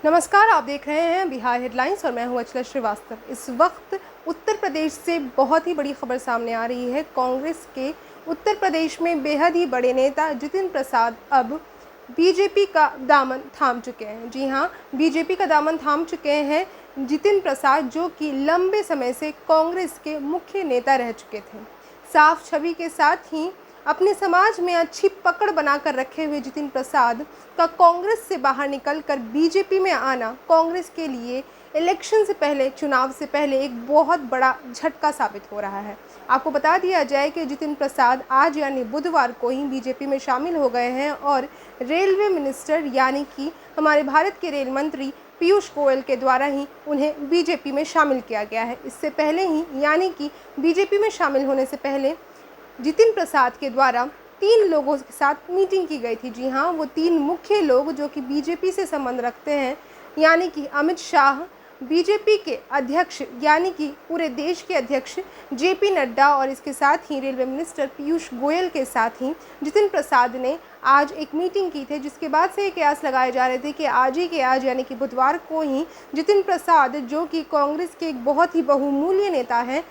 नमस्कार, आप देख रहे हैं बिहार हेडलाइंस और मैं हूं अचला श्रीवास्तव। इस वक्त उत्तर प्रदेश से बहुत ही बड़ी खबर सामने आ रही है। कांग्रेस के उत्तर प्रदेश में बेहद ही बड़े नेता जितिन प्रसाद अब बीजेपी का दामन थाम चुके हैं। जी हां, बीजेपी का दामन थाम चुके हैं जितिन प्रसाद, जो कि लंबे समय से कांग्रेस के मुख्य नेता रह चुके थे। साफ छवि के साथ ही अपने समाज में अच्छी पकड़ बनाकर रखे हुए जितिन प्रसाद का कांग्रेस से बाहर निकलकर बीजेपी में आना कांग्रेस के लिए इलेक्शन से पहले, चुनाव से पहले एक बहुत बड़ा झटका साबित हो रहा है। आपको बता दिया जाए कि जितिन प्रसाद आज यानी बुधवार को ही बीजेपी में शामिल हो गए हैं और रेलवे मिनिस्टर यानी कि हमारे भारत के रेल मंत्री पीयूष गोयल के द्वारा ही उन्हें बीजेपी में शामिल किया गया है। इससे पहले ही यानी कि बीजेपी में शामिल होने से पहले जितिन प्रसाद के द्वारा 3 लोगों के साथ मीटिंग की गई थी। जी हाँ, वो 3 मुख्य लोग जो कि बीजेपी से संबंध रखते हैं, यानी कि अमित शाह, बीजेपी के अध्यक्ष यानी कि पूरे देश के अध्यक्ष जेपी नड्डा और इसके साथ ही रेलवे मिनिस्टर पीयूष गोयल के साथ ही जितिन प्रसाद ने आज एक मीटिंग की थी, जिसके बाद से ये कयास लगाए जा रहे थे कि आज ही के आज यानी कि बुधवार को ही जितिन प्रसाद, जो कि कांग्रेस के एक बहुत ही बहुमूल्य नेता हैं,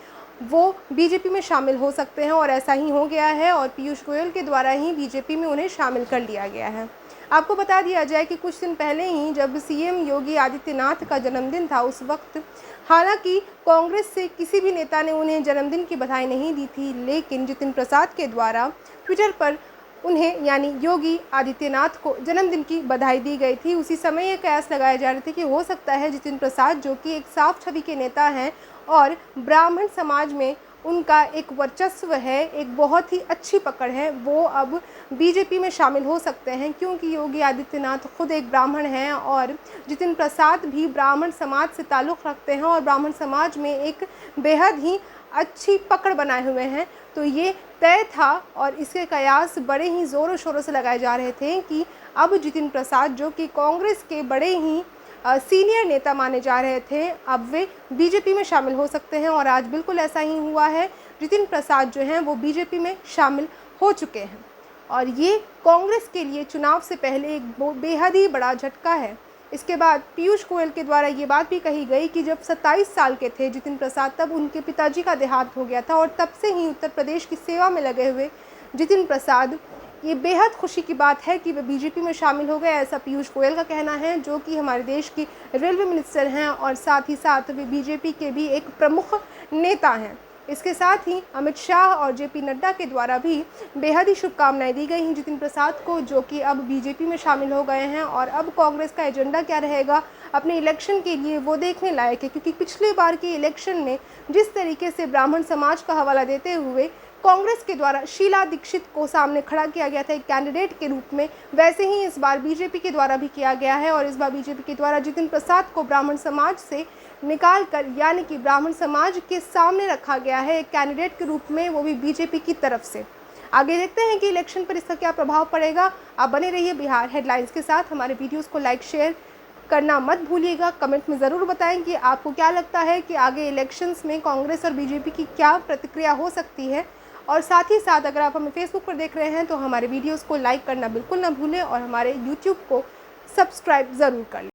वो बीजेपी में शामिल हो सकते हैं। और ऐसा ही हो गया है और पीयूष गोयल के द्वारा ही बीजेपी में उन्हें शामिल कर लिया गया है। आपको बता दिया जाए कि कुछ दिन पहले ही जब सीएम योगी आदित्यनाथ का जन्मदिन था, उस वक्त हालांकि कांग्रेस से किसी भी नेता ने उन्हें जन्मदिन की बधाई नहीं दी थी, लेकिन जितिन प्रसाद के द्वारा ट्विटर पर उन्हें यानी योगी आदित्यनाथ को जन्मदिन की बधाई दी गई थी। उसी समय ये कयास लगाए जा रहे थे कि हो सकता है जितिन प्रसाद, जो कि एक साफ छवि के नेता हैं और ब्राह्मण समाज में उनका एक वर्चस्व है, एक बहुत ही अच्छी पकड़ है, वो अब बीजेपी में शामिल हो सकते हैं, क्योंकि योगी आदित्यनाथ खुद एक ब्राह्मण हैं और जितिन प्रसाद भी ब्राह्मण समाज से ताल्लुक़ रखते हैं और ब्राह्मण समाज में एक बेहद ही अच्छी पकड़ बनाए हुए हैं। तो ये तय था और इसके कयास बड़े ही ज़ोरों शोरों से लगाए जा रहे थे कि अब जितिन प्रसाद, जो कि कांग्रेस के बड़े ही सीनियर नेता माने जा रहे थे, अब वे बीजेपी में शामिल हो सकते हैं और आज बिल्कुल ऐसा ही हुआ है। जितिन प्रसाद जो हैं वो बीजेपी में शामिल हो चुके हैं और ये कांग्रेस के लिए चुनाव से पहले एक बेहद ही बड़ा झटका है। इसके बाद पीयूष गोयल के द्वारा ये बात भी कही गई कि जब 27 साल के थे जितिन प्रसाद, तब उनके पिताजी का देहांत हो गया था और तब से ही उत्तर प्रदेश की सेवा में लगे हुए जितिन प्रसाद, ये बेहद खुशी की बात है कि वे बीजेपी में शामिल हो गए, ऐसा पीयूष गोयल का कहना है, जो कि हमारे देश की रेलवे मिनिस्टर हैं और साथ ही साथ वे बीजेपी के भी एक प्रमुख नेता हैं। इसके साथ ही अमित शाह और जेपी नड्डा के द्वारा भी बेहद ही शुभकामनाएं दी गई हैं जितिन प्रसाद को, जो कि अब बीजेपी में शामिल हो गए हैं। और अब कांग्रेस का एजेंडा क्या रहेगा अपने इलेक्शन के लिए, वो देखने लायक है, क्योंकि पिछले बार के इलेक्शन में जिस तरीके से ब्राह्मण समाज का हवाला देते हुए कांग्रेस के द्वारा शीला दीक्षित को सामने खड़ा किया गया था एक कैंडिडेट के रूप में, वैसे ही इस बार बीजेपी के द्वारा भी किया गया है। और इस बार बीजेपी के द्वारा जितिन प्रसाद को ब्राह्मण समाज से निकाल कर यानी कि ब्राह्मण समाज के सामने रखा गया है एक कैंडिडेट के रूप में, वो भी बीजेपी की तरफ से। आगे देखते हैं कि इलेक्शन पर इसका क्या प्रभाव पड़ेगा। आप बने रहिए बिहार हेडलाइंस के साथ। हमारे वीडियोज़ को लाइक शेयर करना मत भूलिएगा। कमेंट में ज़रूर बताएं कि आपको क्या लगता है कि आगे इलेक्शंस में कांग्रेस और बीजेपी की क्या प्रतिक्रिया हो सकती है। और साथ ही साथ अगर आप हमें फेसबुक पर देख रहे हैं तो हमारे वीडियोस को लाइक करना बिल्कुल ना भूलें और हमारे यूट्यूब को सब्सक्राइब ज़रूर कर लें।